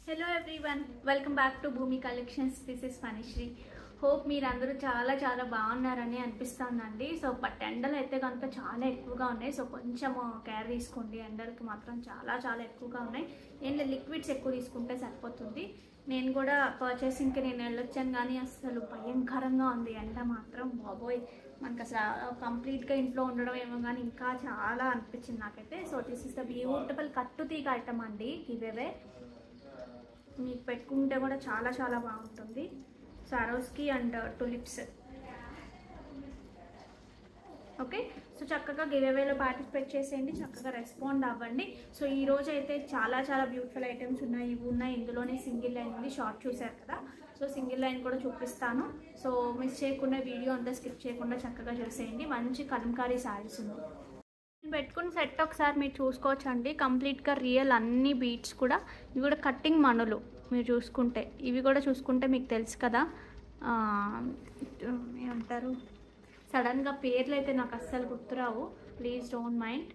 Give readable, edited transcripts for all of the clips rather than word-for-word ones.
Hello everyone, welcome back to Bhoomi collections. This is Phanisri. Hope మీరందరూ చాలా బాగున్నారని అనిపిస్తుందండి. సో బట్ ఎండలు అయితే కనుక చాలా ఎక్కువగా ఉన్నాయి. సో కొంచెం కేర్ తీసుకోండి. ఎండలకి మాత్రం చాలా ఎక్కువగా ఉన్నాయి. ఏం లిక్విడ్స్ ఎక్కువ తీసుకుంటే సరిపోతుంది. నేను కూడా పర్చేసింగ్కి నేను వెళ్ళొచ్చాను, కానీ అసలు భయంకరంగా ఉంది ఎండ మాత్రం. బాబోయ్, మనకు అసలు కంప్లీట్గా ఇంట్లో ఉండడం ఏమో కానీ ఇంకా చాలా అనిపించింది నాకైతే. So this is the beautiful కట్టు తీగ ఐటమ్ అండి. గివేవే మీకు పెట్టుకుంటే కూడా చాలా బాగుంటుంది. సారోస్కి అండ్ టులిప్స్. ఓకే, సో చక్కగా గివేవేలో పార్టిసిపేట్ చేసేయండి, చక్కగా రెస్పాండ్ అవ్వండి. సో ఈ రోజు అయితే చాలా బ్యూటిఫుల్ ఐటమ్స్ ఉన్నాయి. ఇవి ఉన్నాయి. ఇందులోనే సింగిల్ లైన్ ఉంది. షార్ట్ చూసారు కదా, సో సింగిల్ లైన్ కూడా చూపిస్తాను. సో మిస్ చేయకుండా వీడియో అంతా స్కిప్ చేయకుండా చక్కగా చూసేయండి. మంచి కలంకారీ శారీస్ ఉన్నాయి. పెట్టుకున్న సెట్ ఒకసారి మీరు చూసుకోవచ్చు అండి. కంప్లీట్గా రియల్ అన్ని బీట్స్ కూడా. ఇవి కూడా కట్టింగ్ మనులు మీరు చూసుకుంటే, ఇవి కూడా చూసుకుంటే మీకు తెలుసు కదా ఏమంటారు, సడన్గా పేర్లు అయితే నాకు అస్సలు గుర్తురావు, ప్లీజ్ డోంట్ మైండ్.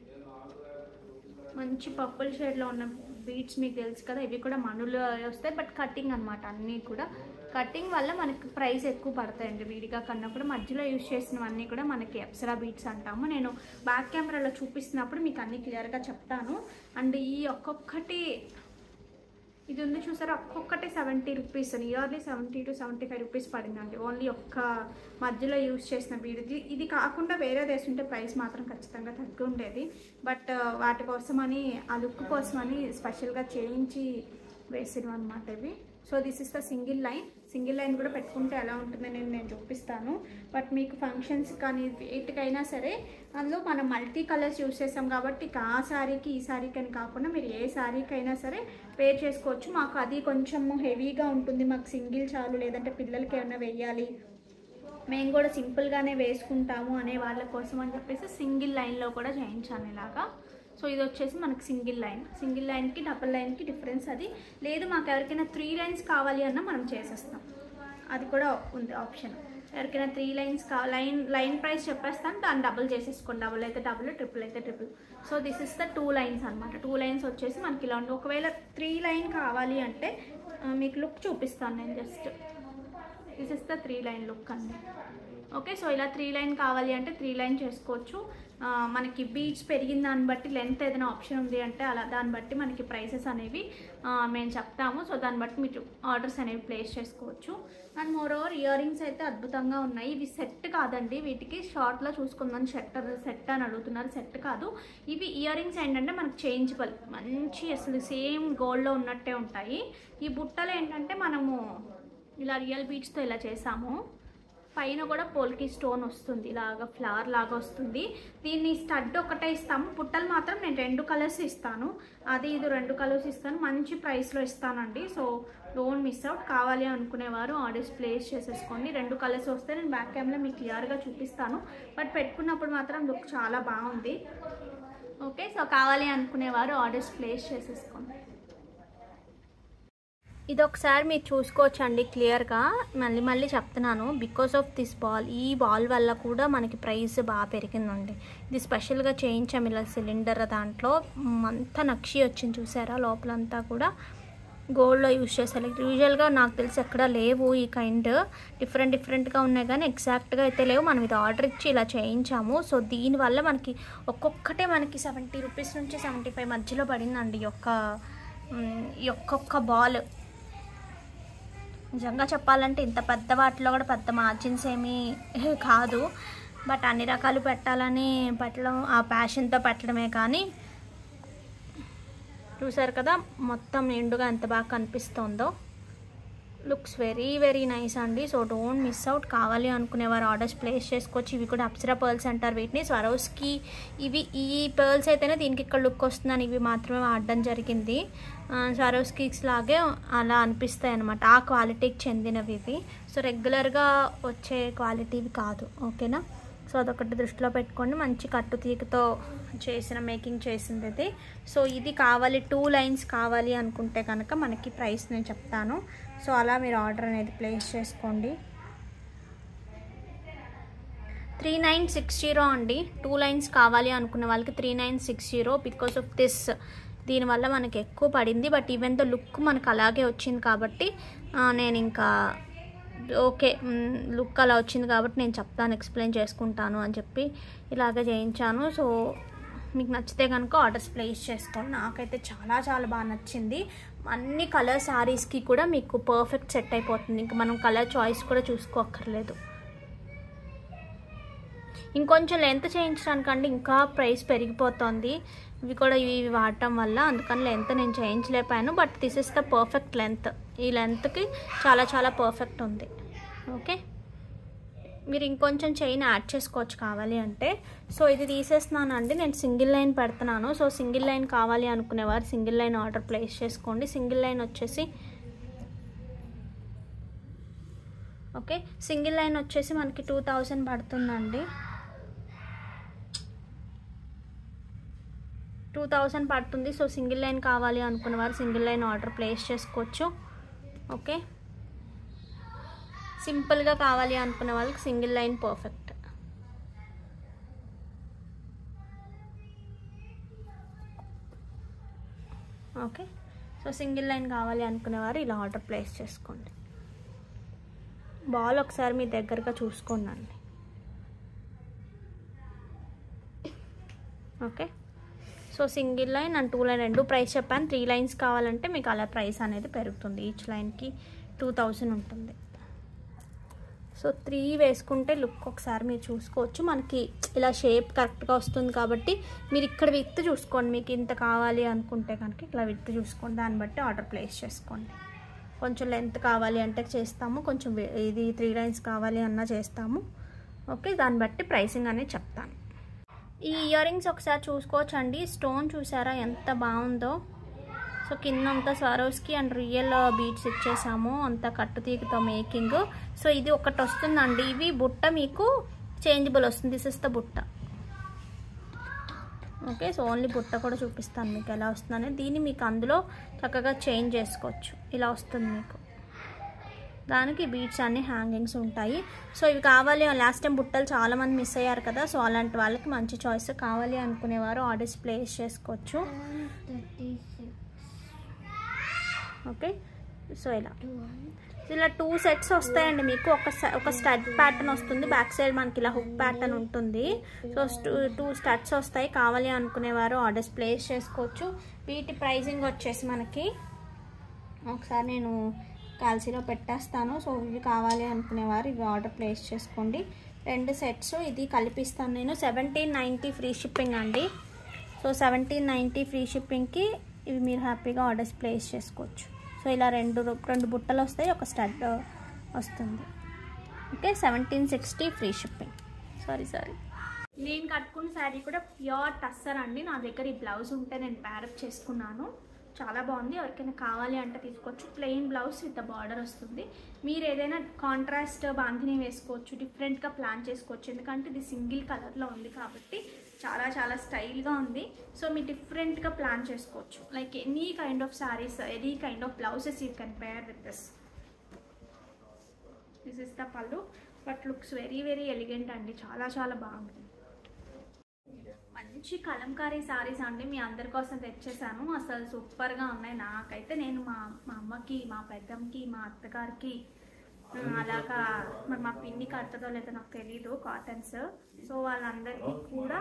మంచి పర్పుల్ షేడ్లో ఉన్న బీట్స్ మీకు తెలుసు కదా, ఇవి కూడా మనులు వస్తాయి. బట్ కటింగ్ అనమాట, అన్నీ కూడా కటింగ్ వల్ల మనకి ప్రైస్ ఎక్కువ పడతాయండి. విడిగా కన్నా కూడా మధ్యలో యూజ్ చేసినవన్నీ కూడా మనకి అప్సరా బీట్స్ అంటాము. నేను బ్యాక్ కెమెరాలో చూపిస్తున్నప్పుడు మీకు అన్నీ క్లియర్గా చెప్తాను. అండ్ ఈ ఒక్కొక్కటి ఇది ఉంది చూసారా, ఒక్కొక్కటి 70 రూపీస్, నియర్లీ 70 to 75 రూపీస్ పడిందండి. ఓన్లీ ఒక్క మధ్యలో యూజ్ చేసిన బీడ్. ఇది కాకుండా వేరే వేసుంటే ప్రైస్ మాత్రం ఖచ్చితంగా తగ్గి ఉండేది. బట్ వాటి కోసమని, ఆ లుక్ కోసమని స్పెషల్గా చేయించి వేసినవి అనమాట ఇవి. So this is the single line. Single line కూడా పెట్టుకుంటే ఎలా ఉంటుందని నేను చూపిస్తాను. బట్ మీకు ఫంక్షన్స్ కానీ వేటికైనా సరే, అందులో మనం మల్టీ కలర్స్ యూజ్ చేస్తాం కాబట్టి ఆ శారీకి ఈ శారీకి అని కాకుండా మీరు ఏ శారీకైనా సరే వేర్ చేసుకోవచ్చు. మాకు అది కొంచెం హెవీగా ఉంటుంది, మాకు సింగిల్ చాలు, లేదంటే పిల్లలకి ఏమైనా వేయాలి, మేము కూడా సింపుల్గానే వేసుకుంటాము అనే వాళ్ళ కోసం అని చెప్పేసి సింగిల్ లైన్లో కూడా చేయించాను ఇలాగా. సో ఇది వచ్చేసి మనకి సింగిల్ లైన్. సింగిల్ లైన్కి డబుల్ లైన్కి డిఫరెన్స్ అది. లేదు మాకు ఎవరికైనా 3 లైన్స్ కావాలి అన్నా మనం చేసేస్తాం, అది కూడా ఉంది ఆప్షన్. ఎవరికైనా 3 లైన్స్ లైన్ ప్రైస్ చెప్పేస్తాను, దాన్ని డబుల్ చేసేసుకోండి. డబుల్ అయితే డబుల్, ట్రిపుల్ అయితే triple. So this is the 2 lines అనమాట. 2 లైన్స్ వచ్చేసి మనకి ఇలా ఉంది. ఒకవేళ 3 లైన్ కావాలి అంటే మీకు లుక్ చూపిస్తాను నేను just. This is the 3 line look అండి. ఓకే, సో ఇలా 3 లైన్ కావాలి అంటే 3 లైన్ చేసుకోవచ్చు. మనకి బీట్స్ పెరిగిన దాన్ని బట్టి, లెంత్ ఏదైనా ఆప్షన్ ఉంది అంటే అలా దాన్ని బట్టి మనకి ప్రైసెస్ అనేవి మేము చెప్తాము. సో దాన్ని బట్టి మీరు ఆర్డర్స్ అనేవి ప్లేస్ చేసుకోవచ్చు. And more over ear rings అయితే అద్భుతంగా ఉన్నాయి. ఇవి సెట్ కాదండి, వీటికి షార్ట్లో చూసుకుందాం సెట్ అని అడుగుతున్నారు. సెట్ కాదు ఇవి. ఇయర్ రింగ్స్ ఏంటంటే మనకి చేంజబుల్, మంచి అసలు సేమ్ గోల్డ్లో ఉన్నట్టే ఉంటాయి. ఈ బుట్టలు ఏంటంటే మనము ఇలా రియల్ బీట్స్తో ఇలా చేసాము. పైన కూడా పోల్కి స్టోన్ వస్తుంది, ఇలాగా ఫ్లవర్ లాగా వస్తుంది. దీన్ని స్టడ్ ఒకటే ఇస్తాము. పుట్టలు మాత్రం నేను 2 కలర్స్ ఇస్తాను. అది ఇది 2 కలర్స్ ఇస్తాను. మంచి ప్రైస్లో ఇస్తానండి. So don't miss out. కావాలి అనుకునేవారు ఆర్డర్స్ ప్లేస్ చేసేసుకోండి. 2 కలర్స్ వస్తే నేను బ్యాక్ కెమెరా మీకు క్లియర్గా చూపిస్తాను. బట్ పెట్టుకున్నప్పుడు మాత్రం లుక్ చాలా బాగుంది. ఓకే, సో కావాలి అనుకునేవారు ఆర్డర్స్ ప్లేస్ చేసేసుకోండి. ఇది ఒకసారి మీరు చూసుకోవచ్చు అండి క్లియర్గా. మళ్ళీ చెప్తున్నాను, బికాస్ ఆఫ్ దిస్ బాల్, ఈ బాల్ వల్ల కూడా మనకి ప్రైస్ బాగా పెరిగిందండి. ఇది స్పెషల్గా చేయించాము ఇలా సిలిండర్ దాంట్లో. అంతా నక్షి వచ్చింది చూసారా, లోపలంతా కూడా గోల్డ్లో యూజ్ చేస్తారు. యూజువల్గా నాకు తెలిసి ఎక్కడ లేవు ఈ కైండ్, డిఫరెంట్గా ఉన్నాయి కానీ ఎగ్జాక్ట్గా అయితే లేవు. మనం ఇది ఆర్డర్ ఇచ్చి ఇలా చేయించాము. సో దీనివల్ల మనకి ఒక్కొక్కటే మనకి 70 రూపీస్ నుంచి 75 మధ్యలో పడిందండి ఈ ఒక్కొక్క బాల్. నిజంగా చెప్పాలంటే ఇంత పెద్ద వాటిలో కూడా పెద్ద మార్జిన్స్ ఏమీ కాదు. బట్ అన్ని రకాలు పెట్టడం ఆ ప్యాషన్తో పెట్టడమే. కానీ చూసారు కదా మొత్తం నిండుగా ఎంత బాగా కనిపిస్తుందో. లుక్స్ వెరీ నైస్ అండి. So don't miss out. కావాలి అనుకునేవారు ఆర్డర్స్ ప్లేస్ చేసుకోవచ్చు. ఇవి కూడా అప్సరా పర్ల్స్ అంటారు వీటిని. స్వరోస్కి ఇవి, ఈ పర్ల్స్ అయితేనే దీనికి ఇక్కడ లుక్ వస్తుందని ఇవి మాత్రమే వాడడం జరిగింది. స్వరోస్కిస్ లాగే అలా అనిపిస్తాయి అన్నమాట. ఆ క్వాలిటీకి చెందినవి ఇవి. సో రెగ్యులర్గా వచ్చే క్వాలిటీవి కాదు. ఓకేనా, సో అదొకటి దృష్టిలో పెట్టుకోండి. మంచి కట్టు తీగతో మేకింగ్ చేసింది ఇది. సో ఇది కావాలి 2 లైన్స్ కావాలి అనుకుంటే కనుక మనకి ప్రైస్ నేను చెప్తాను. సో అలా మీరు ఆర్డర్ అనేది ప్లేస్ చేసుకోండి. 3960 అండి. 2 లైన్స్ కావాలి అనుకున్న వాళ్ళకి 3960. బికాస్ ఆఫ్ దిస్ దీనివల్ల మనకి ఎక్కువ పడింది. బట్ ఈవెన్ ద లుక్ మనకు అలాగే వచ్చింది కాబట్టి నేను ఇంకా ఓకే లుక్ అలా వచ్చింది కాబట్టి నేను చెప్తాను, ఎక్స్ప్లెయిన్ చేసుకుంటాను అని చెప్పి ఇలాగే చేయించాను. సో మీకు నచ్చితే కనుక ఆర్డర్స్ ప్లేస్ చేసుకోండి. నాకైతే చాలా చాలా బాగా నచ్చింది. అన్ని కలర్ శారీస్కి కూడా మీకు పర్ఫెక్ట్ సెట్ అయిపోతుంది. ఇంకా మనం కలర్ చాయిస్ కూడా చూసుకోక్కర్లేదు. ఇంకొంచెం లెంత్ చేయించడానికంటే ఇంకా ప్రైస్ పెరిగిపోతుంది. ఇవి కూడా ఇవి వాడటం వల్ల అందుకని లెంత్ నేను చేయించలేకపోయాను. But this is the perfect length. ఈ లెంత్కి చాలా చాలా పర్ఫెక్ట్ ఉంది. ఓకే, మీరు ఇంకొంచెం చైన్ యాడ్ చేసుకోవచ్చు కావాలి అంటే. సో ఇది తీసేస్తున్నానండి, నేను సింగిల్ లైన్ పెడుతున్నాను. సో సింగిల్ లైన్ కావాలి అనుకునేవారు సింగిల్ లైన్ ఆర్డర్ ప్లేస్ చేసుకోండి. సింగిల్ లైన్ వచ్చేసి ఓకే, సింగిల్ లైన్ వచ్చేసి మనకి 2000 పడుతుందండి. 2000 పడుతుంది. సో సింగిల్ లైన్ కావాలి అనుకునేవారు సింగిల్ లైన్ ఆర్డర్ ప్లేస్ చేసుకోవచ్చు. ఓకే, సింపుల్గా కావాలి అనుకునే వాళ్ళకి single line perfect. Okay, so single line కావాలి అనుకునేవారు ఇలా ఆర్డర్ ప్లేస్ చేసుకోండి. బాల్ ఒకసారి మీ దగ్గరగా చూసుకోండి. Okay, so single line and 2 line రెండు ప్రైస్ చెప్పాను. 3 లైన్స్ కావాలంటే మీకు అలా ప్రైస్ అనేది పెరుగుతుంది. ఈచ్ లైన్కి 2000 ఉంటుంది. సో 3 వేసుకుంటే లుక్ ఒకసారి మీరు చూసుకోవచ్చు. మనకి ఇలా షేప్ కరెక్ట్గా వస్తుంది కాబట్టి మీరు ఇక్కడ విత్ చూసుకోండి. మీకు ఇంత కావాలి అనుకుంటే కనుక ఇట్లా విత్ చూసుకోండి. దాన్ని బట్టి ఆర్డర్ ప్లేస్ చేసుకోండి. కొంచెం లెంత్ కావాలి అంటే చేస్తాము, కొంచెం ఇది 3 లైన్స్ కావాలి అన్నా చేస్తాము. ఓకే, దాన్ని బట్టి ప్రైసింగ్ అనేది చెప్తాను. ఈ ఇయర్ రింగ్స్ ఒకసారి చూసుకోవచ్చండి. స్టోన్ చూసారా ఎంత బాగుందో. సో కింద అంతా స్వారోస్కి అండ్ రియల్ బీడ్స్ ఇచ్చేసాము, అంతా కట్టుతీగతో మేకింగ్. సో ఇది ఒకటి వస్తుందండి. ఇవి బుట్ట మీకు చేంజబుల్ వస్తుంది. దిస్ ఇస్ ద బుట్ట. ఓకే, సో ఓన్లీ బుట్ట కూడా చూపిస్తాను మీకు ఎలా వస్తుందని. దీన్ని మీకు అందులో చక్కగా చేంజ్ చేసుకోవచ్చు. ఇలా వస్తుంది మీకు. దానికి బీడ్స్ అన్ని హ్యాంగింగ్స్ ఉంటాయి. సో ఇవి కావాలి, లాస్ట్ టైం బుట్టలు చాలామంది మిస్ అయ్యారు కదా. సో అలాంటి వాళ్ళకి మంచి చాయిస్. కావాలి అనుకునేవారు ఆర్డర్స్ ప్లేస్ చేసుకోవచ్చు. ఓకే, సో ఇలా 2 సెట్స్ వస్తాయండి మీకు. ఒక స్టడ్ ప్యాటర్న్ వస్తుంది, బ్యాక్ సైడ్ మనకి ఇలా హుక్ ప్యాటర్న్ ఉంటుంది. సో 2 స్టడ్స్ వస్తాయి. కావాలి అనుకునేవారు ఆర్డర్స్ ప్లేస్ చేసుకోవచ్చు. వీటి ప్రైజింగ్ వచ్చేసి మనకి ఒకసారి నేను కాల్సీలో పెట్టేస్తాను. సో ఇవి కావాలి అనుకునేవారు ఇవి ఆర్డర్ ప్లేస్ చేసుకోండి. 2 సెట్స్ ఇది కలిపిస్తాను నేను. 1790 ఫ్రీ షిప్పింగ్ అండి. సో 1790 ఫ్రీ షిప్పింగ్కి ఇవి మీరు హ్యాపీగా ఆర్డర్స్ ప్లేస్ చేసుకోవచ్చు. సో ఇలా రెండు బుట్టలు వస్తాయి, ఒక స్టడ్ వస్తుంది. Okay, 1760 free shipping. సారీ నేను కట్టుకున్న శారీ కూడా ప్యూర్ టస్సర్ అండి. నా దగ్గర ఈ బ్లౌజ్ ఉంటే నేను ప్యారప్ చేసుకున్నాను. చాలా బాగుంది. ఎవరికైనా కావాలి అంటే తీసుకోవచ్చు. ప్లెయిన్ బ్లౌజ్ విత్ బార్డర్ వస్తుంది. మీరు ఏదైనా కాంట్రాస్ట్ బాంధిని వేసుకోవచ్చు, డిఫరెంట్గా ప్లాన్ చేసుకోవచ్చు. ఎందుకంటే ఇది సింగిల్ కలర్లో ఉంది కాబట్టి చాలా చాలా స్టైల్గా ఉంది. సో మీరు డిఫరెంట్గా ప్లాన్ చేసుకోవచ్చు. Like any kind of saris, any kind of blouses you can pair with this. This is the pallu. But looks very very elegant అండి. చాలా చాలా బాగుంది. మంచి కలంకారీ శారీస్ అండి మీ అందరి కోసం తెచ్చేసాను. అసలు సూపర్గా ఉన్నాయి. నాకైతే నేను మా అమ్మకి, మా పెద్దమ్మకి, మా అత్తగారికి, అలాగా మరి మా పిన్ని కడుతుందో లేదో నాకు తెలీదు కాటన్స్. సో వాళ్ళందరికీ కూడా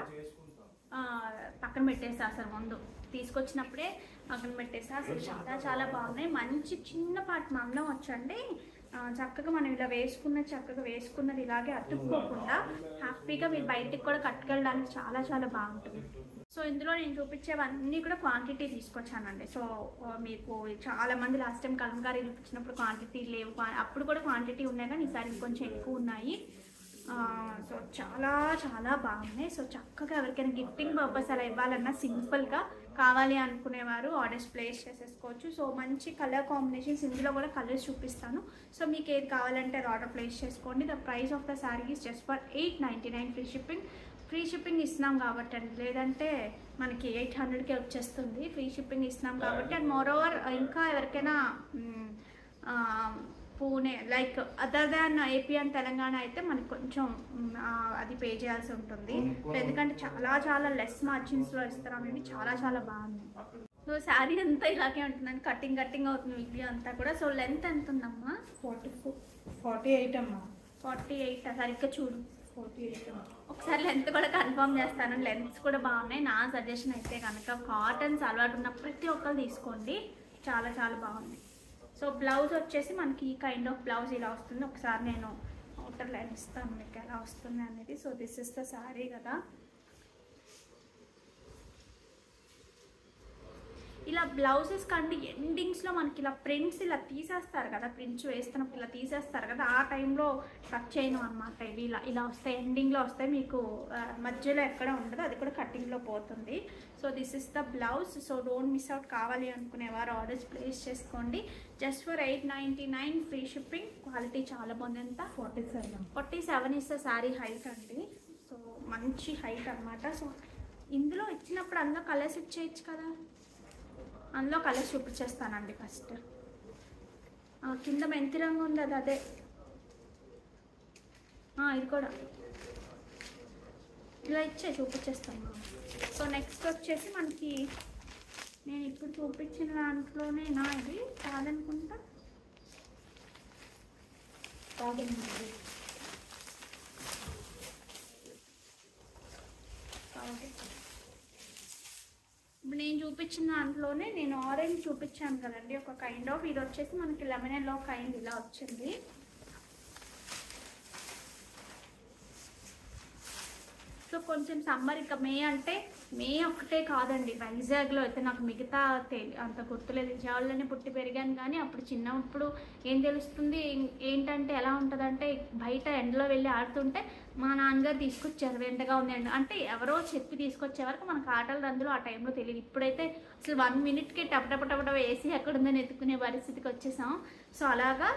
పక్కన పెట్టేసా. అసలు ముందు తీసుకొచ్చినప్పుడే పక్కన పెట్టేసా. అసలు చాలా చాలా బాగున్నాయి. మంచి చిన్నపాటి మందం వచ్చండి. చక్కగా మనం ఇలా చక్కగా వేసుకున్నది ఇలాగే అతుక్కోకుండా హ్యాపీగా మీరు బయటికి కూడా కట్టుకెళ్ళడానికి చాలా చాలా బాగుంటుంది. సో ఇందులో నేను చూపించేవన్నీ కూడా క్వాంటిటీ తీసుకొచ్చానండి. సో మీకు చాలామంది లాస్ట్ టైం కలంకారీ చూపించినప్పుడు క్వాంటిటీ లేవు, అప్పుడు కూడా క్వాంటిటీ ఉన్నాయి కానీ ఈసారి ఇంకొంచెం ఎక్కువ ఉన్నాయి. సో చాలా చాలా బాగున్నాయి. సో చక్కగా ఎవరికైనా గిఫ్టింగ్ పర్పస్ అలా ఇవ్వాలన్నా సింపుల్గా కావాలి అనుకునేవారు ఆర్డర్స్ ప్లేస్ చేసేసుకోవచ్చు. సో మంచి కలర్ కాంబినేషన్స్, ఇందులో కూడా కలర్స్ చూపిస్తాను. సో మీకు ఏది కావాలంటే అది ఆర్డర్ ప్లేస్ చేసుకోండి. The price of the sari is just for 899 free shipping. Free shipping ఇస్తున్నాం కాబట్టి అండి, లేదంటే మనకి 800కే వచ్చేస్తుంది. ఫ్రీ షిప్పింగ్ ఇస్తున్నాం కాబట్టి. అండ్ మోరోవర్ ఇంకా ఎవరికైనా Pune like other than AP and Telangana అయితే మనకు కొంచెం అది పే చేయాల్సి ఉంటుంది. ఎందుకంటే చాలా చాలా లెస్ మార్జిన్స్లో ఇస్తారండి. చాలా చాలా బాగుంది. సో శారీ అంతా ఇలాగే ఉంటుందండి, కటింగ్ కటింగ్ అవుతుంది వీడియో అంతా కూడా. సో లెంత్ ఎంత ఉందమ్మా? 48 అమ్మా. 48 సరిగ్గా చూడు. 48 అమ్మా. ఒకసారి లెంత్ కూడా కన్ఫర్మ్ చేస్తాను. లెంత్స్ కూడా బాగున్నాయి. నా సజెషన్ అయితే కనుక కాటన్స్ అలవాటు ఉన్న ప్రతి ఒక్కరు తీసుకోండి, చాలా చాలా బాగుంది. సో బ్లౌజ్ వచ్చేసి మనకి ఈ కైండ్ ఆఫ్ బ్లౌజ్ ఇలా వస్తుంది. ఒకసారి నేను అవుటర్ లైన్ ఇస్తాను మీకు ఎలా వస్తుంది అనేది. So this is the sari కదా. ఇలా బ్లౌజెస్ కంటే ఎండింగ్స్లో మనకి ఇలా ప్రింట్స్ ఇలా తీసేస్తారు కదా, ప్రింట్స్ వేస్తున్నప్పుడు ఇలా తీసేస్తారు కదా, ఆ టైంలో కట్ చేయను అనమాట. ఇవి ఇలా ఇలా వస్తాయి, ఎండింగ్లో వస్తాయి, మీకు మధ్యలో ఎక్కడ ఉండదు, అది కూడా కటింగ్లో పోతుంది. So this is the blouse. So don't miss out. కావాలి అనుకునేవారు ఆర్డర్స్ ప్లేస్ చేసుకోండి. Just for 899 free shipping. Quality చాలా బాగుంది. ఎంత? 47 ఇస్ ద శారీ హైట్ అండి. సో మంచి హైట్ అనమాట. సో ఇందులో ఇచ్చినప్పుడు అందులో కలర్స్ ఇచ్చేయచ్చు కదా, అందులో కలర్స్ చూపించేస్తానండి. ఫస్ట్ కింద మెంతి రంగు ఉంది, అది అదే. ఇది కూడా ఇలా ఇచ్చే చూపించేస్తాను. సో నెక్స్ట్ వచ్చేసి మనకి నేను ఇప్పుడు చూపించిన దాంట్లోనే ఇది కాదనుకుంటా. ఇప్పుడు నేను చూపించిన దాంట్లోనే నేను ఆరెంజ్ చూపించాను కదండి, ఒక కైండ్ ఆఫ్. ఇది వచ్చేసి మనకి లెమన్ ఎల్లో కైండ్ ఇలా వచ్చింది. సో కొంచెం సమ్మర్, ఇక మే అంటే మే ఒక్కటే కాదండి, వైజాగ్లో అయితే నాకు మిగతా అంత గుర్తులేదు. విజయవాడలోనే పుట్టి పెరిగాను, కానీ అప్పుడు చిన్నప్పుడు ఏం తెలుస్తుంది ఏంటంటే ఎలా ఉంటుందంటే, బయట ఎండలో వెళ్ళి ఆడుతుంటే మా నాన్నగారు తీసుకొచ్చారు, ఎండగా ఉంది అంటే ఎవరో చెప్పి తీసుకొచ్చే వరకు మనకు ఆటలు అందులో ఆ టైంలో తెలియదు. ఇప్పుడైతే అసలు 1 మినిట్కి టపటపటపట వేసి ఎక్కడుందని ఎత్తుకునే పరిస్థితికి వచ్చేసాం. సో అలాగా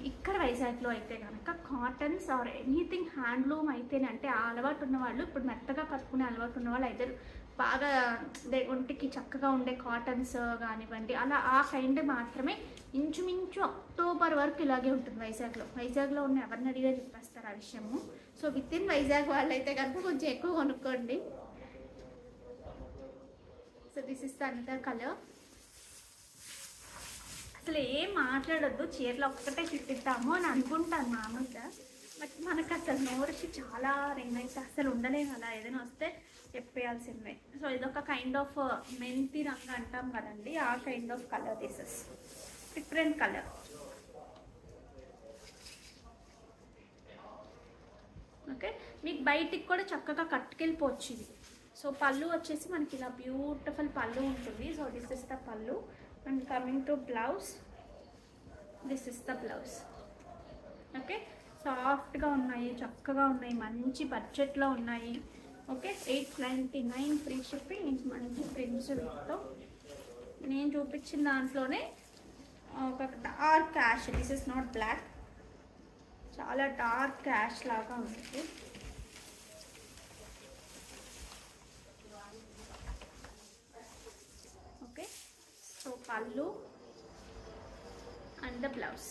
ఇక్కడ వైజాగ్లో అయితే కనుక కాటన్స్ ఆర్ ఎనీథింగ్ హ్యాండ్లూమ్ అయితేనే, అంటే ఆ అలవాటు ఉన్న వాళ్ళు, ఇప్పుడు మెత్తగా కట్టుకునే అలవాటు ఉన్న వాళ్ళు అయితే బాగా ఒంటికి చక్కగా ఉండే కాటన్స్ కానివ్వండి, అలా ఆ కైండ్ మాత్రమే. ఇంచుమించు అక్టోబర్ వరకు ఇలాగే ఉంటుంది వైజాగ్లో ఉన్న ఎవరిని అడిగా చెప్పేస్తారు ఆ విషయము. సో విత్ ఇన్ వైజాగ్ వాళ్ళు అయితే కనుక కొంచెం ఎక్కువ కొనుక్కోండి. So this is the another colour. అసలు ఏం మాట్లాడొద్దు, చీరలో ఒక్కటే చూపిద్దాము అని అనుకుంటాను మామూలుగా, బట్ మనకు అసలు నోరుచి చాలా అయితే అసలు ఉండలేము. అలా ఏదైనా వస్తే చెప్పేయాల్సిందే. సో ఇదొక కైండ్ ఆఫ్ మెంతి రంగు అంటాం కదండి, ఆ kind of colour. This is different colour. Okay, మీకు బయటికి కూడా చక్కగా కట్టుకెళ్ళిపోవచ్చు ఇది. సో పళ్ళు వచ్చేసి మనకి ఇలా బ్యూటిఫుల్ పళ్ళు ఉంటుంది. సో దిస్ ఇస్ ద పళ్ళు. And coming to blouse, this is the blouse. Okay, సాఫ్ట్గా ఉన్నాయి, చక్కగా ఉన్నాయి, మంచి బడ్జెట్లో ఉన్నాయి. Okay, 899 free shipping. మంచి ప్రింట్స్ వీటితో. నేను చూపించిన దాంట్లోనే ఒక dark ash, this is not black, చాలా డార్క్ యాష్ లాగా ఉంది. ఓకే, సో పళ్ళు and the blouse.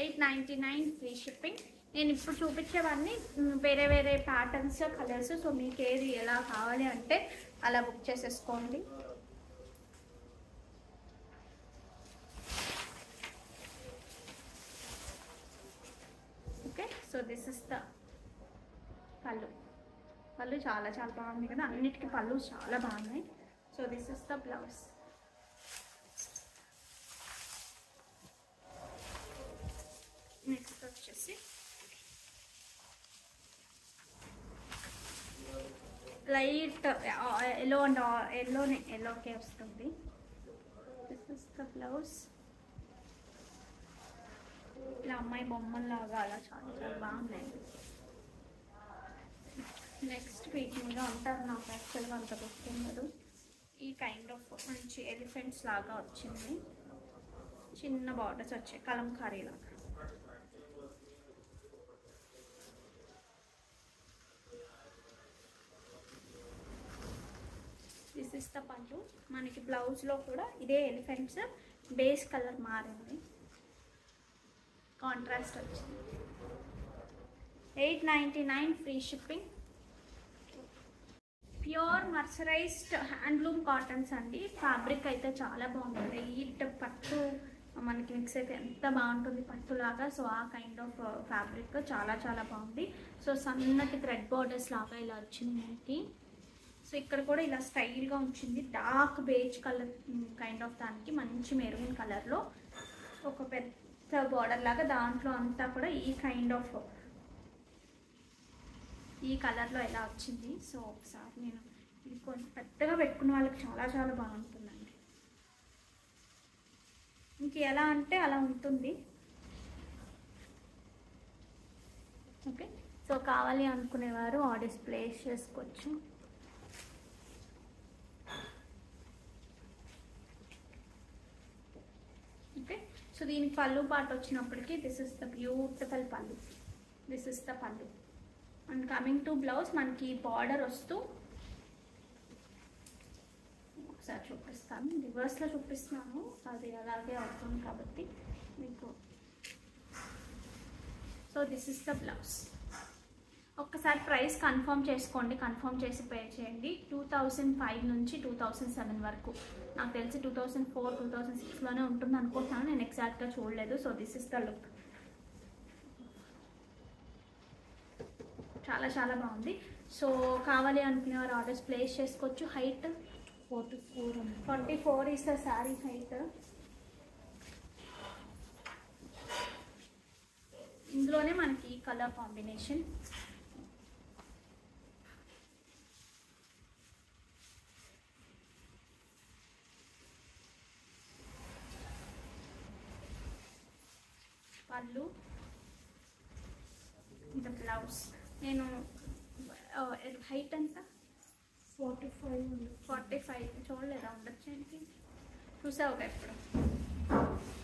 899 free shipping. నేను ఇప్పుడు చూపించేవన్నీ వేరే వేరే ప్యాటర్న్స్, కలర్స్. సో మీకు ఏది ఎలా కావాలి అంటే అలా బుక్ చేసేసుకోండి. Okay, so this is the పళ్ళు. పళ్ళు చాలా చాలా బాగుంది కదా, అన్నిటికీ పళ్ళు చాలా బాగున్నాయి. So this is the blouse. Next వచ్చేసి లైట్ ఎల్లో అండ్ ఎల్లోకే వస్తుంది. This is the blouse. ఇలా అమ్మాయి బొమ్మల్లాగా అలా చాలా చాలా బాగున్నాయి. నెక్స్ట్ వీటి మీద ఉంటారు, నాకు యాక్చువల్గా అంత గుర్తుండదు. ఈ కైండ్ ఆఫ్ మంచి ఎలిఫెంట్స్ లాగా వచ్చింది, చిన్న బార్డర్స్ వచ్చాయి, కలంకారీ లాగా. దిస్ ఇస్ ద పళ్ళు. మనకి బ్లౌజ్లో కూడా ఇదే ఎలిఫెంట్స్, బేస్ కలర్ మారింది, కాంట్రాస్ట్ వచ్చింది. 899 free shipping. Pure mercerised handloom cottons అండి. ఫ్యాబ్రిక్ అయితే చాలా బాగుంటుంది. లైట్ పట్టు మనకి మిక్స్ అయితే ఎంత బాగుంటుంది పట్టులాగా. సో ఆ కైండ్ ఆఫ్ ఫ్యాబ్రిక్ చాలా చాలా బాగుంది. సో సన్నటి థ్రెడ్ బార్డర్స్ లాగా ఇలా వచ్చింది మనకి. సో ఇక్కడ కూడా ఇలా స్టైల్గా వచ్చింది. Dark beige colour kind of దానికి మంచి మెరూన్ కలర్లో ఒక పెద్ద బార్డర్ లాగా, దాంట్లో అంతా కూడా ఈ కైండ్ ఆఫ్ ఈ కలర్లో ఎలా వచ్చింది. సో ఒకసారి నేను ఇది కొంచెం పెద్దగా పెట్టుకున్న వాళ్ళకి చాలా చాలా బాగుంటుందండి. ఇంక ఎలా అంటే అలా ఉంటుంది. ఓకే, సో కావాలి అనుకునేవారు ఆర్డర్స్ ప్లేస్ చేసుకోవచ్చు. ఓకే, సో దీనికి పళ్ళు పాట వచ్చినప్పటికీ దిస్ ఇస్ ద బ్యూటిఫుల్ పళ్ళు. దిస్ ఇస్ ద పళ్ళు. అండ్ కమింగ్ టు బ్లౌజ్ మనకి బార్డర్ వస్తూ, ఒకసారి చూపిస్తాను, రివర్స్లో చూపిస్తున్నాను, అది అలాగే అవుతుంది కాబట్టి మీకు. So this is the blouse. ఒక్కసారి ప్రైస్ కన్ఫర్మ్ చేసుకోండి, కన్ఫర్మ్ చేసి పే చేయండి. 2005 నుంచి 2007 వరకు, నాకు తెలిసి 2004, 2006లోనే ఉంటుంది అనుకుంటున్నాను, నేను ఎగ్జాక్ట్గా చూడలేదు. So this is the look. చాలా చాలా బాగుంది. సో కావాలి అనుకునేవారు ఆర్డర్స్ ప్లేస్ చేసుకోవచ్చు. Height 44 is the sari height. ఇందులోనే మనకి కలర్ కాంబినేషన్. పళ్ళు, ద బ్లౌజ్. నేను హైట్ ఎంత 45 చూడలేదా? ఉండొచ్చేంటి, చూసావుగా ఇప్పుడు.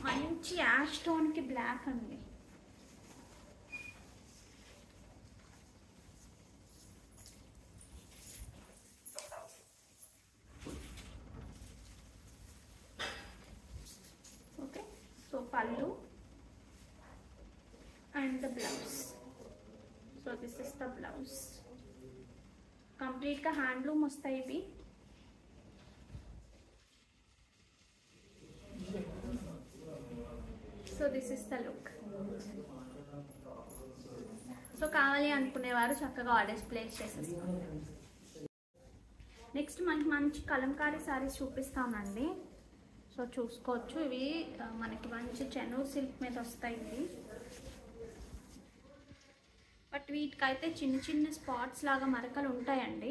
మంచి యాష్ టోన్కి బ్లాక్ అండి. ఓకే, సో పళ్ళు and the blouse. So this is the blouse. కంప్లీట్గా హ్యాండ్లూమ్ వస్తాయి ఇవి. So this is the look. So కావాలి అనుకునేవారు చక్కగా ఆర్డర్స్ ప్లేస్ చేసేసుకోండి. నెక్స్ట్ మనకి మంచి కలంకారీ శారీస్ చూపిస్తామండి. సో చూసుకోవచ్చు, ఇవి మనకి మంచి చెన్నూరు సిల్క్ మీద వస్తాయి ఇవి. బట్ వీటికైతే చిన్న చిన్న స్పాట్స్ లాగా మరకలు ఉంటాయండి,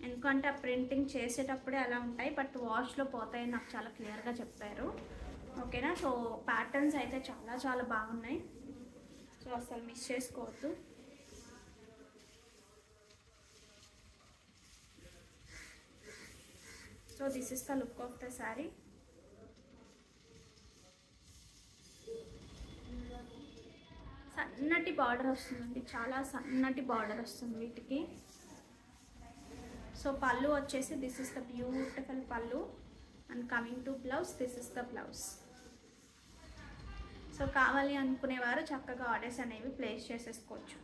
ఎందుకంటే ఆ ప్రింటింగ్ చేసేటప్పుడే అలా ఉంటాయి. బట్ వాష్లో పోతాయని నాకు చాలా క్లియర్గా చెప్పారు. ఓకేనా, సో ప్యాటర్న్స్ అయితే చాలా చాలా బాగున్నాయి. సో అసలు మిస్ చేసుకోవద్దు. So this is the look of the sari. సన్నటి బార్డర్ వస్తుందండి, చాలా సన్నటి బార్డర్ వస్తుంది వీటికి. సో పళ్ళు వచ్చేసి this is the beautiful pallu. And coming to blouse, this is the blouse. So కావాలి అనుకునేవారు చక్కగా ఆర్డర్స్ అనేవి ప్లేస్ చేసేసుకోవచ్చు.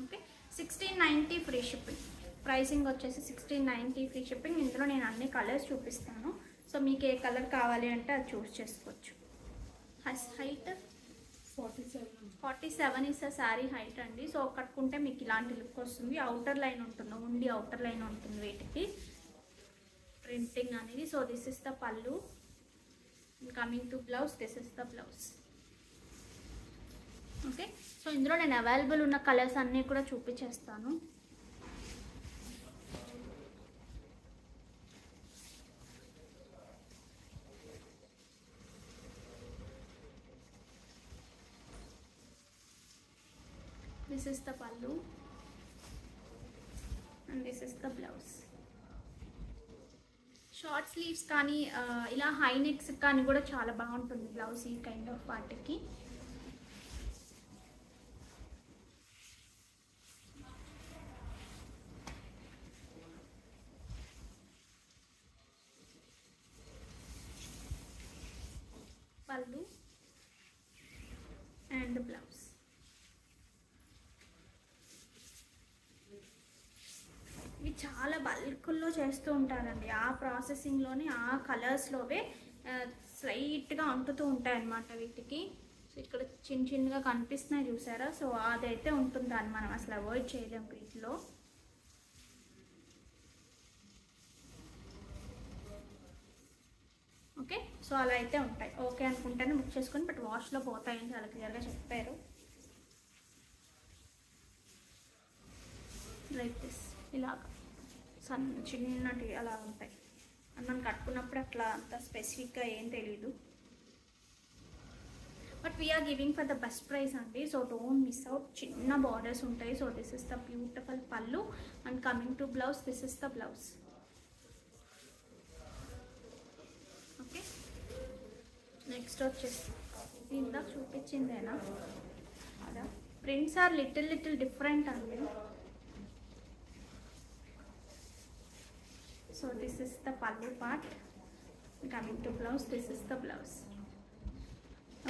Okay, 1690 free shipping. ప్రైసింగ్ వచ్చేసి 1690 ఫ్రీ షిప్పింగ్. ఇందులో నేను అన్ని కలర్స్ చూపిస్తాను. సో మీకు ఏ కలర్ కావాలి అంటే అది చూస్ చేసుకోవచ్చు. Height 47 is a sari height అండి. సో కట్టుకుంటే మీకు ఇలాంటి లుక్ వస్తుంది. అవుటర్ లైన్ ఉంటుంది, ఓన్లీ అవుటర్ లైన్ ఉంటుంది వీటికి ప్రింటింగ్ అనేది. సో దిస్ ఇస్ ద పళ్ళు. Coming to blouse, this is the blouse. Okay, so ఇందులో నేను అవైలబుల్ ఉన్న కలర్స్ అన్నీ కూడా చూపించేస్తాను. This is the pallu and this is the blouse. Short sleeves కానీ ఇలా హై నెక్స్ కానీ కూడా చాలా బాగుంటుంది బ్లౌజ్ ఈ కైండ్ ఆఫ్ వాటికి. పళ్ళు అండ్ బ్లౌజ్. సిల్కుల్లో చేస్తూ ఉంటారండి. ఆ ప్రాసెసింగ్లోనే ఆ కలర్స్లోవే స్లైట్గా అంటుతూ ఉంటాయి అన్నమాట వీటికి. సో ఇక్కడ చిన్న చిన్నగా కనిపిస్తున్నాయి చూసారా. సో అదైతే ఉంటుంది, దాన్ని మనం అసలు అవాయిడ్ చేయలేం వీటిలో. ఓకే, సో అలా అయితే ఉంటాయి. ఓకే అనుకుంటేనే బుక్ చేసుకొని, బట్ వాష్లో పోతాయని చాలా క్లియర్గా చెప్పారు. లైక్ దిస్, ఇలాగ చిన్నటి అలా ఉంటాయి. అని మనం కట్టుకున్నప్పుడు అట్లా అంత స్పెసిఫిక్గా ఏం తెలీదు. But we're giving for the best price అండి. So don't miss out. చిన్న బార్డర్స్ ఉంటాయి. So this is the beautiful pallu and coming to blouse, this is the blouse. Okay, next వచ్చేసి ఇది ఇందాక చూపించిందేనా అదా. ప్రింట్స్ ఆర్ లిటిల్ డిఫరెంట్ అండి. So this is the pallu part, coming to blouse, this is the blouse.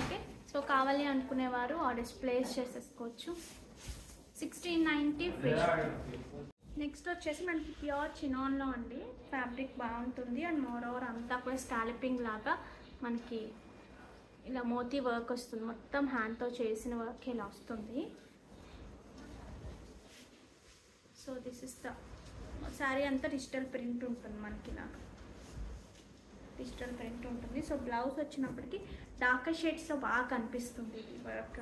Okay, so కావాలి అనుకునేవారు orders place చేసేసుకోవచ్చు. 1690 free. Next వచ్చేసి మనకి ప్యూర్ చినాన్లో అండి. ఫ్యాబ్రిక్ బాగుంటుంది అండ్ మోర్ ఓవర్ అంతా కూడా స్కాల్పింగ్ లాగా మనకి ఇలా మోతీ వర్క్ వస్తుంది. మొత్తం హ్యాండ్తో చేసిన వర్క్ ఇలా వస్తుంది. So this is the sari అంతా డిజిటల్ ప్రింట్ ఉంటుంది మనకి, ఇలాగా డిజిటల్ ప్రింట్ ఉంటుంది. సో బ్లౌజ్ వచ్చినప్పటికీ డార్క్ షేడ్స్లో బాగా కనిపిస్తుంది ఇది వర్క్.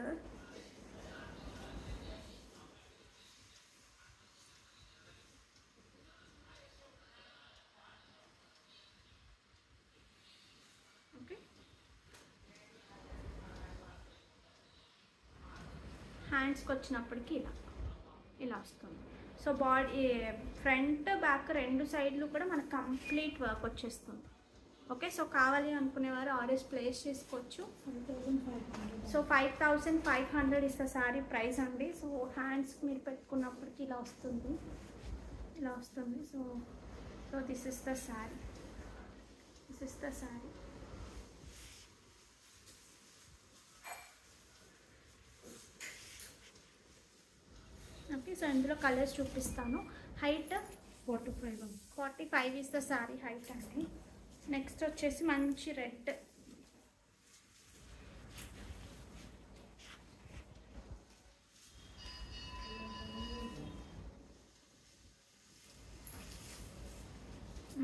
ఓకే, హ్యాండ్స్కి వచ్చినప్పటికీ ఇలా వస్తుంది. సో బాడీ ఫ్రంట్ బ్యాక్ రెండు సైడ్లు కూడా మనకు కంప్లీట్ వర్క్ వచ్చేస్తుంది. ఓకే, సో కావాలి అనుకునేవారు ఆర్డర్స్ ప్లేస్ చేసుకోవచ్చు. So 5500 is the sari price అండి. సో హ్యాండ్స్కి మీరు పెట్టుకున్నప్పటికీ ఇలా వస్తుంది, ఇలా వస్తుంది. So this is the sari, this is the sari. Okay, so ఇందులో కలర్స్ చూపిస్తాను. Height 45 is the sari height అండి. నెక్స్ట్ వచ్చేసి మంచి రెడ్,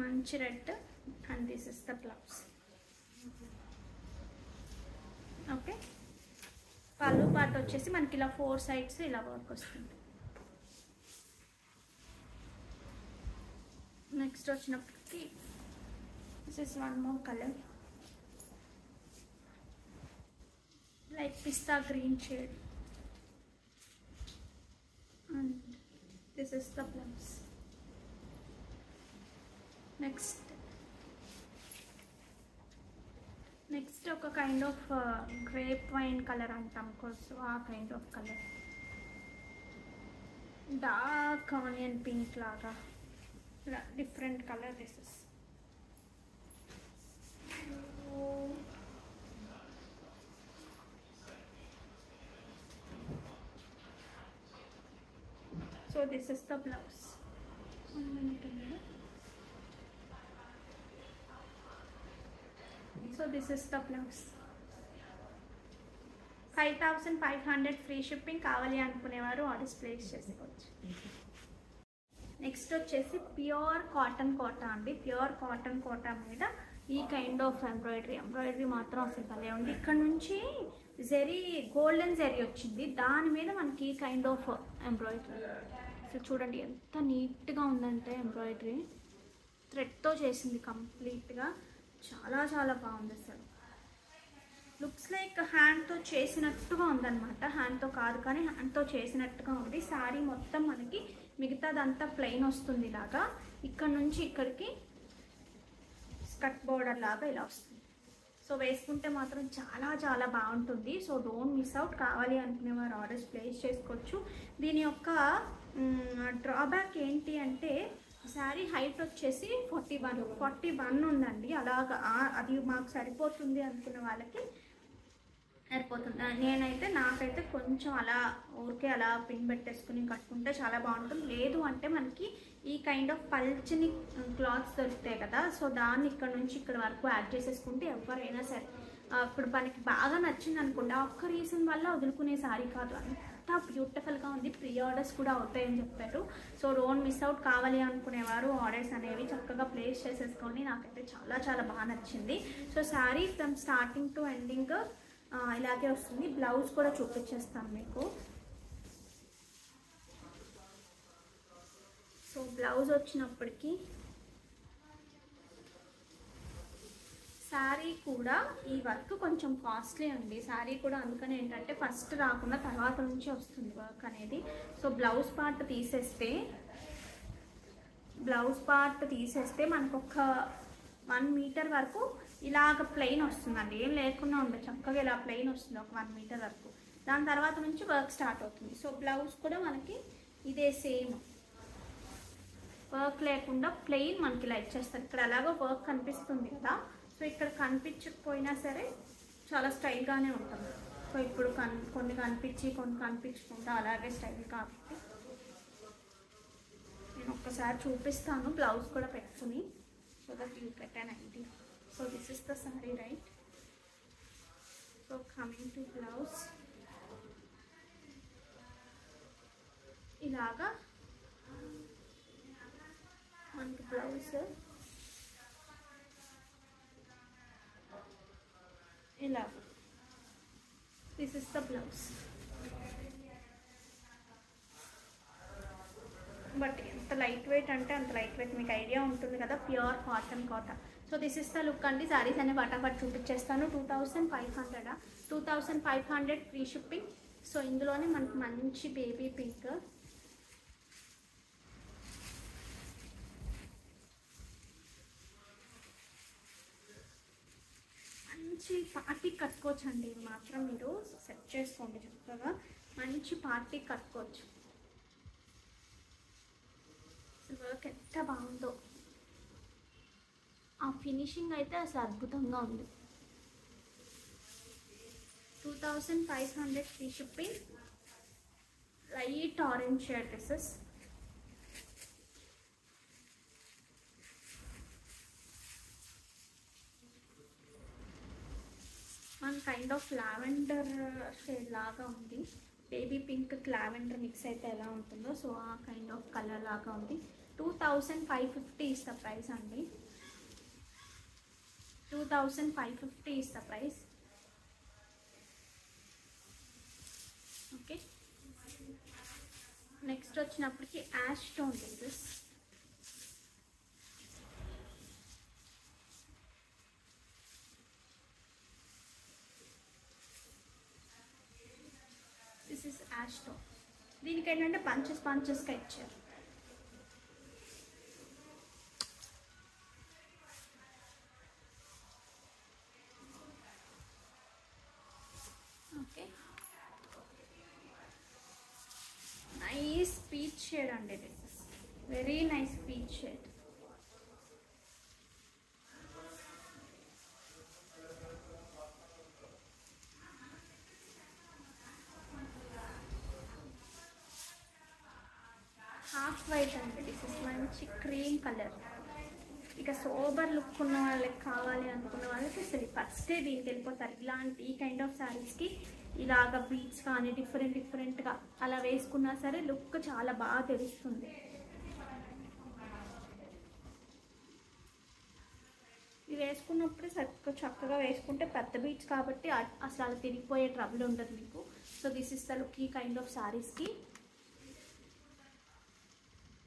మంచి red and this is the blouse. Okay, పళ్ళు పార్ట్ వచ్చేసి మనకి ఇలా 4 సైడ్స్ ఇలా వర్క్ వస్తుంది. నెక్స్ట్ వచ్చినప్పటికి this is one more colour, like pista green shade and this is the blouse. Next ఒక kind of grape wine colour అంటాం కోసం, ఆ kind of colour, dark onion pink లాగా different colour. This is so this is the blouse. So this is the blouse. 5500 free shipping. కావాలి అనుకునేవారు orders place చేసుకోవచ్చు. Next వచ్చేసి pure cotton Kota అండి. Pure cotton Kota మీద ఈ కైండ్ ఆఫ్ ఎంబ్రాయిడరీ మాత్రం అసలు భలే ఉంది. ఇక్కడ నుంచి జెరీ గోల్డెన్ జెరీ వచ్చింది, దాని మీద మనకి ఈ కైండ్ ఆఫ్ ఎంబ్రాయిడరీ. అసలు చూడండి ఎంత నీట్గా ఉందంటే, ఎంబ్రాయిడరీ థ్రెడ్తో చేసింది కంప్లీట్గా. చాలా చాలా బాగుంది అసలు. లుక్స్ లైక్ హ్యాండ్తో చేసినట్టుగా ఉందన్నమాట. హ్యాండ్తో కాదు కానీ హ్యాండ్తో చేసినట్టుగా ఉంది. శారీ మొత్తం మనకి మిగతాదంతా ప్లెయిన్ వస్తుంది ఇలాగా. ఇక్కడ నుంచి ఇక్కడికి స్కట్ బోర్డర్ లాగా ఇలా వస్తుంది. సో వేసుకుంటే మాత్రం చాలా చాలా బాగుంటుంది. So don't miss out. కావాలి అనుకునేవారు ఆర్డర్స్ ప్లేస్ చేసుకోవచ్చు. దీని యొక్క డ్రాబ్యాక్ ఏంటి అంటే శారీ హైట్ వచ్చేసి 41 ఉందండి. అలాగా అది మాకు సరిపోతుంది అనుకున్న వాళ్ళకి సరిపోతుంది. నాకైతే కొంచెం అలా ఊరికే అలా పిన్ పెట్టేసుకుని కట్టుకుంటే చాలా బాగుంటుంది. లేదు అంటే మనకి ఈ కైండ్ ఆఫ్ పల్చని క్లాత్స్ దొరుకుతాయి కదా, సో దాన్ని ఇక్కడ నుంచి ఇక్కడ వరకు యాడ్ చేసేసుకుంటే ఎవరైనా సరే ఇప్పుడు మనకి బాగా నచ్చింది అనుకోండి, ఒక్క రీజన్ వల్ల వదులుకునే సారీ కాదు, అంత బ్యూటిఫుల్గా ఉంది. ప్రీ ఆర్డర్స్ కూడా అవుతాయని చెప్పారు. So don't miss out. కావాలి అనుకునేవారు ఆర్డర్స్ అనేవి చక్కగా ప్లేస్ చేసేసుకొని, నాకైతే చాలా చాలా బాగా నచ్చింది. So sari from starting to ending ఇలాగే వస్తుంది. బ్లౌజ్ కూడా చూపించేస్తాను మీకు. సో బ్లౌజ్ వచ్చినప్పటికీ శారీ కూడా ఈ వర్క్ కొంచెం కాస్ట్లీ అండి. శారీ కూడా అందుకని ఏంటంటే ఫస్ట్ రాకుండా తర్వాత నుంచి వస్తుంది వర్క్ అనేది. సో బ్లౌజ్ పార్ట్ తీసేస్తే మనకు ఒక 1 మీటర్ వరకు ఇలాగ ప్లెయిన్ వస్తుందండి. ఏం లేకుండా ఉండదు, చక్కగా ఇలా ప్లెయిన్ వస్తుంది ఒక 1 మీటర్ వరకు. దాని తర్వాత నుంచి వర్క్ స్టార్ట్ అవుతుంది. సో బ్లౌజ్ కూడా మనకి ఇదే సేమ్ వర్క్ లేకుండా ప్లెయిన్ మనకి ఇలా ఇచ్చేస్తారు. ఇక్కడ ఎలాగో వర్క్ కనిపిస్తుంది కదా, సో ఇక్కడ కనిపించకపోయినా సరే చాలా స్టైల్గానే ఉంటుంది. సో ఇప్పుడు కొన్ని కనిపించి కొన్ని కనిపించకుండా అలాగే స్టైల్ కాబట్టి నేను ఒక్కసారి చూపిస్తాను బ్లౌజ్ కూడా పెట్టుకుని, so that you get an idea. So this is the sorry right. So coming to blouse, ఇలాగా మనకి బ్లౌజ్ ఇలా, this is the blouse. But ఎంత లైట్ వెయిట్ అంటే అంత లైట్ వెయిట్, మీకు ఐడియా ఉంటుంది కదా, pure cotton. So this is the look అండి. శారీస్ అనే ఫటాఫట్ చూపించేస్తాను. 2500 ఫ్రీ షిప్పింగ్. సో ఇందులోనే మనకి మంచి బేబీ పింక్, మంచి పార్టీ కట్టుకోవచ్చు అండి. ఇది మాత్రం మీరు సెట్ చేసుకోండి చక్కగా, మంచి పార్టీ కట్టుకోవచ్చు. వర్క్ ఎంత బాగుందో, ఆ ఫినిషింగ్ అయితే అసలు అద్భుతంగా ఉంది. 2500 free shipping. Light orange shade dresses. One kind of lavender shade లాగా ఉంది. బేబీ పింక్ లావెండర్ మిక్స్ అయితే ఎలా ఉంటుందో, సో ఆ కైండ్ ఆఫ్ కలర్ లాగా ఉంది. 2550 ఇస్ ద ప్రైస్ అండి. 2550 is the price. Okay, next వచ్చినప్పటికి ash tone dresses. This is ash tone. దీనికి ఏంటంటే పంచెస్గా ఇచ్చారు. ఓకే, నైస్ పీచ్ షేడ్ అండి. This is very nice peach shade. Half white అండి. దిస్ ఇస్ మంచి క్రీమ్ కలర్. ఇక సోబర్ లుక్ ఉన్న వాళ్ళకి కావాలి అనుకున్న వాళ్ళకి అసలు ఫస్టే దీనికి వెళ్ళిపోతారు. ఇలాంటి ఈ కైండ్ ఆఫ్ శారీస్కి ఇలాగ బీట్స్ కానీ డిఫరెంట్గా అలా వేసుకున్నా సరే లుక్ చాలా బాగా తెలుస్తుంది. ఇవి వేసుకున్నప్పుడే చక్కగా వేసుకుంటే పెద్ద బీట్స్ కాబట్టి అసలు అలా తిరిగిపోయే ట్రబుల్ ఉండదు మీకు. So this is the look. ఈ కైండ్ ఆఫ్ శారీస్కి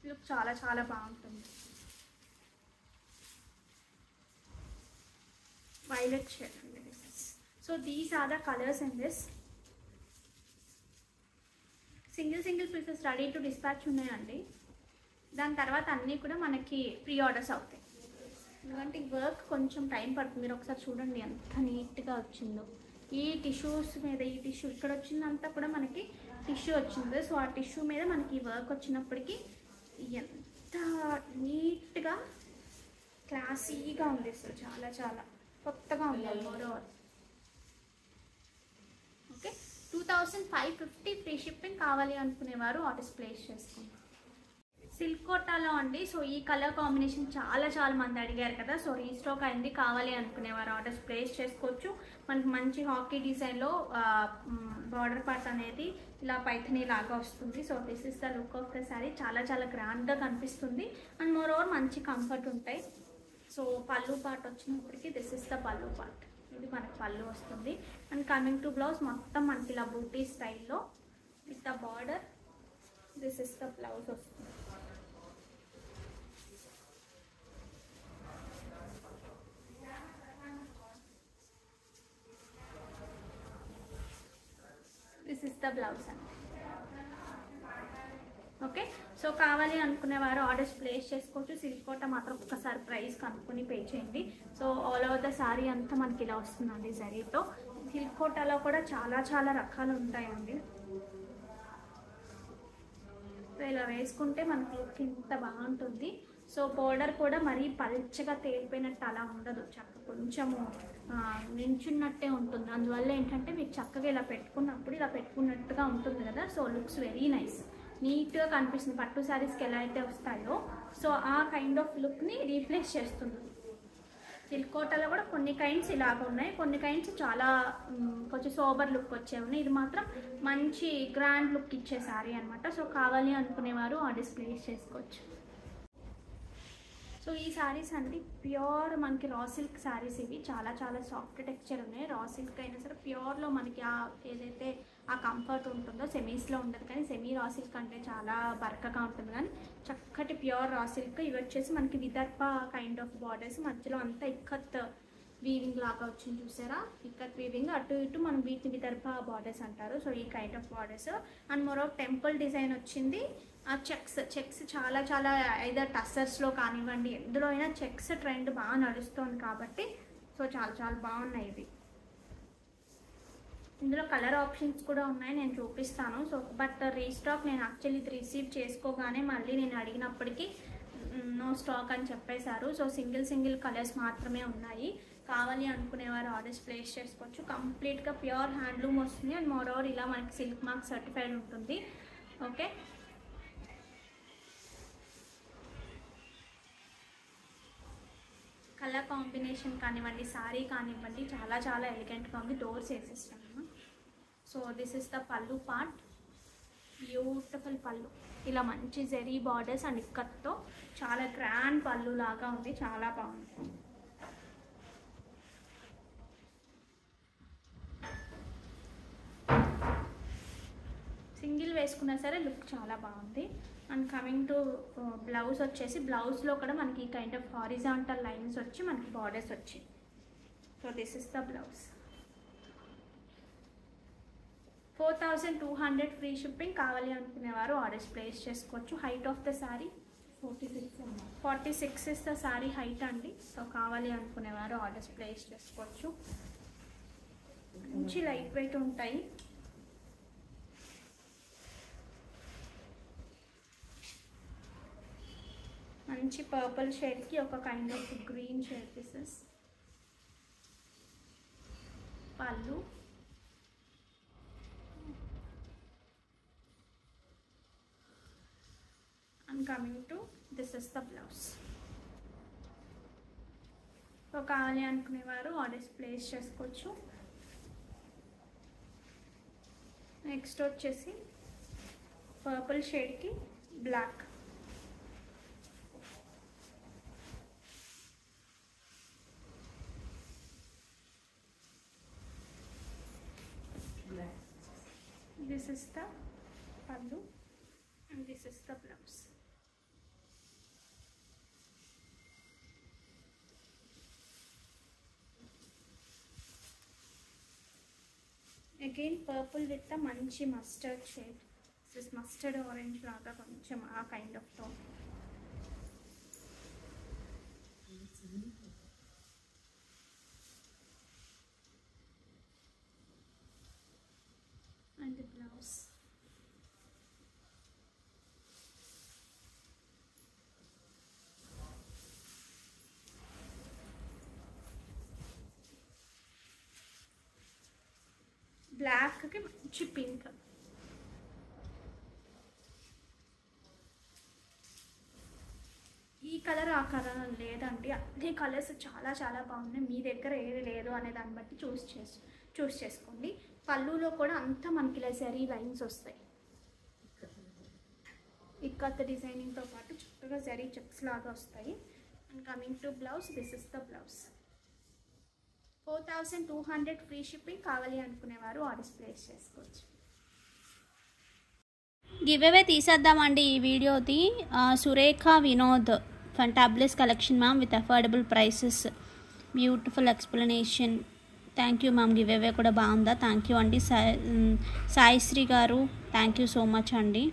లుక్ చాలా చాలా బాగుంటుంది. వైలెట్ షేడ్ అండి this is. So these are the colours in this. Single pieces ready to dispatch ఉన్నాయండి. దాని తర్వాత అన్నీ కూడా మనకి ప్రీ ఆర్డర్స్ అవుతాయి. ఎందుకంటే వర్క్ కొంచెం టైం పడుతుంది. మీరు ఒకసారి చూడండి ఎంత నీట్గా వచ్చిందో. ఈ టిష్యూస్ మీద ఈ టిష్యూ ఇక్కడ వచ్చిందంతా కూడా మనకి టిష్యూ వచ్చింది. సో ఆ టిష్యూ మీద మనకి ఈ వర్క్ వచ్చినప్పటికీ ఎంత నీట్గా క్లాసీగా ఉంది. అసలు చాలా చాలా కొత్తగా ఉంది. Moreover okay, 2550 free shipping. కావాలి అనుకునేవారు ఆర్డర్స్ ప్లేస్ చేసుకోండి. సిల్క్ కోటాలో అండి. సో ఈ కలర్ కాంబినేషన్ చాలా మంది అడిగారు కదా, సో రీస్టాక్ అయింది. కావాలి అనుకునేవారు ఆర్డర్స్ ప్లేస్ చేసుకోవచ్చు. మనకి మంచి హాకీ డిజైన్లో బార్డర్ పార్ట్ అనేది ఇలా పైథనీ లాగా వస్తుంది. So this is the look of the sari. చాలా గ్రాండ్గా కనిపిస్తుంది అండ్ మోర్ ఓవర్ మంచి కంఫర్ట్ ఉంటాయి. సో పళ్ళు పార్ట్ వచ్చినప్పటికీ దిస్ ఇస్ ద పళ్ళు పార్ట్. ఇది మనకి పళ్ళు వస్తుంది. అండ్ కమింగ్ టు బ్లౌజ్ మొత్తం మనకి ఇలా బూటీ స్టైల్లో with the border. This is the blouse వస్తుంది. దిస్ ఇస్ ద బ్లౌజ్ అండి. ఓకే, సో కావాలి అనుకునేవారు ఆర్డర్స్ ప్లేస్ చేసుకోవచ్చు. సిల్క్ కోట మాత్రం ఒక్కసారి ప్రైస్ కనుక్కొని పే చేయండి. So all over the sari అంతా మనకి ఇలా వస్తుందండి జరీతో. సిల్క్ కోటాలో కూడా చాలా రకాలు ఉంటాయండి. సో ఇలా వేసుకుంటే మనకి లుక్ ఇంత బాగుంటుంది. సో బోర్డర్ కూడా మరీ పల్చగా తేలిపోయినట్టు అలా ఉండదు, చక్కగా కొంచెము నించున్నట్టే ఉంటుంది. అందువల్ల ఏంటంటే మీకు చక్కగా ఇలా పెట్టుకున్నప్పుడు ఇలా పెట్టుకున్నట్టుగా ఉంటుంది కదా. సో లుక్స్ వెరీ నైస్, నీట్గా కనిపిస్తుంది. పట్టు శారీస్కి ఎలా అయితే వస్తాయో సో ఆ కైండ్ ఆఫ్ లుక్ని రీప్లేస్ చేస్తుంది. సిల్క్ కోటాలో కూడా కొన్ని కైండ్స్ ఇలాగ ఉన్నాయి, కొన్ని కైండ్స్ చాలా కొంచెం సోబర్ లుక్ వచ్చే ఉన్నాయి. ఇది మాత్రం మంచి గ్రాండ్ లుక్ ఇచ్చే శారీ అనమాట. సో కావాలి అనుకునేవారు ఆర్డర్స్ ప్లేస్ చేసుకోవచ్చు. సో ఈ శారీస్ అండి ప్యూర్ మనకి రా సిల్క్ శారీస్. ఇవి చాలా సాఫ్ట్ టెక్స్చర్ ఉన్నాయి. రా సిల్క్ అయినా సరే ప్యూర్లో మనకి ఏదైతే ఆ కంఫర్ట్ ఉంటుందో సెమీస్లో ఉండదు, కానీ సెమీ రా సిల్క్ అంటే చాలా బరకగా ఉంటుంది. కానీ చక్కటి ప్యూర్ రా సిల్క్. ఇవి వచ్చేసి మనకి విదర్భ కైండ్ ఆఫ్ బార్డర్స్, మధ్యలో అంతా ఇక్కత్ వీవింగ్ లాగా వచ్చింది చూసారా, ఇక్కత్ వీవింగ్. అటు ఇటు మనం వీటిని విదర్భ బార్డర్స్ అంటారు. సో ఈ కైండ్ ఆఫ్ బార్డర్స్ అండ్ మరో టెంపుల్ డిజైన్ వచ్చింది. ఆ చెక్స్ చాలా ఐదర్ టస్సర్స్లో కానివ్వండి ఎందులో అయినా చెక్స్ ట్రెండ్ బాగా నడుస్తుంది కాబట్టి సో చాలా బాగున్నాయి ఇవి. ఇందులో కలర్ ఆప్షన్స్ కూడా ఉన్నాయి, నేను చూపిస్తాను. సో బట్ రీస్టాక్ నేను యాక్చువల్లీ ఇది రిసీవ్ చేసుకోగానే మళ్ళీ నేను అడిగినప్పటికీ నో స్టాక్ అని చెప్పేశారు. సో సింగిల్ కలర్స్ మాత్రమే ఉన్నాయి. కావాలి అనుకునేవారు ఆర్డర్స్ ప్లేస్ చేసుకోవచ్చు. కంప్లీట్గా ప్యూర్ హ్యాండ్లూమ్ వస్తుంది అండ్ మోర్ ఓవర్ ఇలా మనకి సిల్క్ మార్క్ సర్టిఫైడ్ ఉంటుంది. ఓకే, కలర్ కాంబినేషన్ కానివ్వండి, శారీ కానివ్వండి చాలా ఎలిగెంట్గా ఉంది. డోర్స్ వేసేస్తాను. సో దిస్ ఇస్ ద పళ్ళు పార్ట్. బ్యూటిఫుల్ పళ్ళు, ఇలా మంచి జెరీ బార్డర్స్ అండ్ ఇక్కత్తో చాలా గ్రాండ్ పళ్ళు లాగా ఉంది, చాలా బాగుంది. సింగిల్ వేసుకున్నా సరే లుక్ చాలా బాగుంది. అండ్ కమింగ్ టు బ్లౌజ్ వచ్చేసి బ్లౌజ్లో కూడా మనకి ఈ కైండ్ ఆఫ్ హారిజాంటల్ లైన్స్ వచ్చి మనకి బార్డర్స్ వచ్చి. So this is the blouse. 4200 free shipping. కావాలి అనుకునేవారు ఆర్డర్స్ ప్లేస్ చేసుకోవచ్చు. Height of the sari 46 is the sari height అండి. సో కావాలి అనుకునేవారు ఆర్డర్స్ ప్లేస్ చేసుకోవచ్చు. మంచి లైట్ వెయిట్ ఉంటాయి. మంచి పర్పుల్ షేడ్కి ఒక kind of green shade pieces. Pallu and coming to this is the blouse. So కావాలి అనుకునేవారు ఆర్డర్స్ ప్లేస్ చేసుకోవచ్చు. నెక్స్ట్ వచ్చేసి పర్పుల్ షేడ్కి black. This is the pallu and this is the blouse. Again purple with the manchi mustard shade. This is mustard orange laga koncham aa kind of tone. And the blouse. Black ki manchi pink. Colour ఆ colour లేదండి, అన్ని colours చాలా చాలా బాగున్నాయి. మీ దగ్గర ఏది లేదు అనే దాన్ని బట్టి చూస్ చేసుకోండి. పళ్ళులో కూడా అంతా మనకి ఇలా జరీ లైన్స్ వస్తాయి. ఇక్కత్ డిజైనింగ్తో పాటు చక్కగా జరీ చెక్స్ లాగా వస్తాయి. And coming to blouse, this is the blouse. 4200 free shipping. కావాలి అనుకునేవారు ఆర్డర్స్ ప్లేస్ చేసుకోవచ్చు. గివ్ అవే తీసేద్దామండి ఈ వీడియోది. Surekha Vinod fantabulous collection ma'am with affordable prices, beautiful explanation. Thank you ma'am. Give away కూడా బాగుందా? థ్యాంక్ యూ అండి. సాయిశ్రీ గారు థ్యాంక్ యూ సో మచ్ అండి.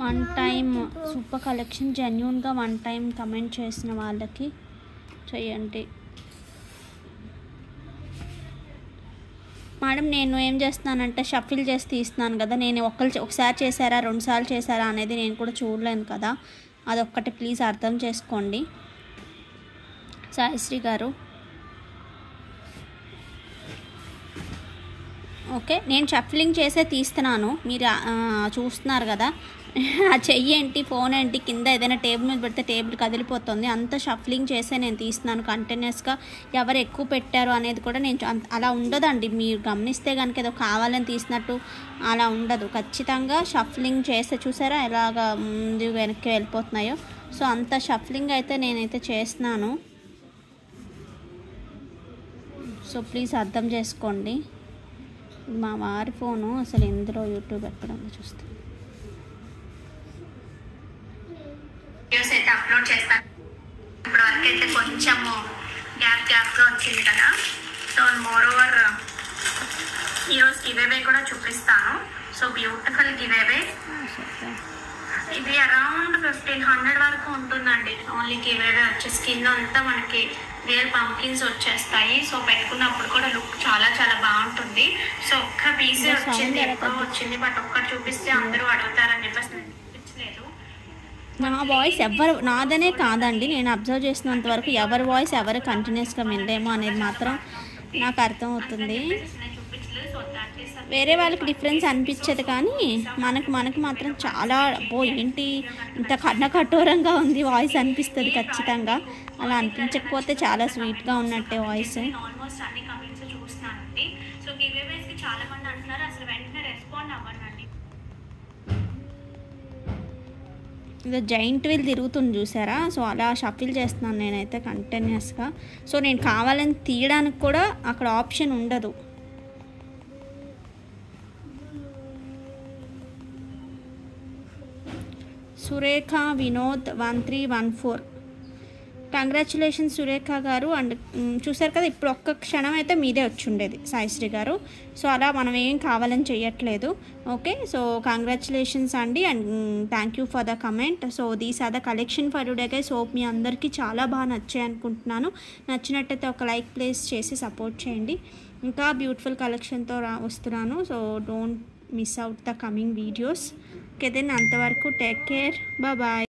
వన్ టైం సూపర్ కలెక్షన్, జెన్యూన్గా వన్ టైం కమెంట్ చేసిన వాళ్ళకి చేయండి. మేడం నేను ఏం చేస్తున్నానంటే షఫిల్ చేసి తీస్తున్నాను కదా, నేను ఒకసారి చేశారా 2 సార్లు చేశారా అనేది నేను కూడా చూడలేను కదా, అదొక్కటి ప్లీజ్ అర్థం చేసుకోండి సాయిశ్రీ గారు. ఓకే, నేను షఫ్లింగ్ చేసే తీస్తున్నాను, మీరు చూస్తున్నారు కదా. ఆ చెయ్యి ఏంటి, ఫోన్ ఏంటి, కింద ఏదైనా టేబుల్ మీద పెడితే టేబుల్ కదిలిపోతుంది. అంత షఫ్లింగ్ చేసే నేను తీస్తున్నాను కంటిన్యూస్గా. ఎవరు ఎక్కువ పెట్టారు అనేది కూడా నేను అలా ఉండదండి. మీరు గమనిస్తే కనుక ఏదో కావాలని తీసినట్టు అలా ఉండదు. ఖచ్చితంగా షఫ్లింగ్ చేస్తే చూసారా ఎలాగ ముందు వెనక్కి వెళ్ళిపోతున్నాయో. సో అంత షఫ్లింగ్ అయితే నేనైతే చేస్తున్నాను. సో ప్లీజ్ అర్థం చేసుకోండి. మా వారి ఫోను అసలు ఇందులో యూట్యూబ్ ఎక్కడ చూస్తాను. వీడియోస్ అయితే అప్లోడ్ చేస్తాను. ఇప్పుడు వరకు అయితే కొంచెము గ్యాప్లో వచ్చింది కదా. సో మోర్ ఓవర్ ఈరోజు గివ్ అవే కూడా చూపిస్తాను. So beautiful give away. ఇది అరౌండ్ 1500 వరకు ఉంటుందండి. ఓన్లీ గివ్ అవే వచ్చే స్కిన్ అంతా మనకి రియల్ పంకిన్స్ వచ్చేస్తాయి. సో పెట్టుకున్నప్పుడు కూడా లుక్ చాలా చాలా బాగుంటుంది. సో ఒక్క పీసే వచ్చింది, ఎప్పుడో వచ్చింది, బట్ ఒక్కటి చూపిస్తే అందరూ అడుగుతారని చెప్పేసి చూపించలేదు. నా వాయిస్ నాదనే కాదండి, నేను అబ్జర్వ్ చేసినంత వరకు ఎవరి వాయిస్ ఎవరు కంటిన్యూస్గా వినలేమో అనేది మాత్రం నాకు అర్థమవుతుంది. వేరే వాళ్ళకి డిఫరెన్స్ అనిపించదు, కానీ మనకు మాత్రం చాలా ఏంటి ఇంత కఠోరంగా ఉంది వాయిస్ అనిపిస్తుంది ఖచ్చితంగా. అలా అనిపించకపోతే చాలా స్వీట్గా ఉన్నట్టే వాయిస్. ఇది జైంట్ వీల్ తిరుగుతుంది చూసారా. సో అలా షఫిల్ చేస్తున్నాను నేనైతే కంటిన్యూస్గా. సో నేను కావాలని తీయడానికి కూడా అక్కడ ఆప్షన్ ఉండదు. సురేఖ వినోద్ 1314 కంగ్రాచులేషన్స్ సురేఖ గారు. అండ్ చూసారు కదా, ఇప్పుడు ఒక్క క్షణం అయితే మీదే వచ్చి ఉండేది సాయిశ్రీ గారు. సో అలా మనం ఏం కావాలని చేయట్లేదు. ఓకే, సో కంగ్రాచులేషన్స్ అండి and thank you for the comment. So these are the collection for today guys. So మీ అందరికీ చాలా బాగా నచ్చాయి అనుకుంటున్నాను. నచ్చినట్టయితే ఒక లైక్ ప్లేస్ చేసి సపోర్ట్ చేయండి. ఇంకా బ్యూటిఫుల్ కలెక్షన్తో వస్తున్నాను. So don't miss out the coming videos. Okay then, అంతవరకు టేక్ కేర్, బాయ్.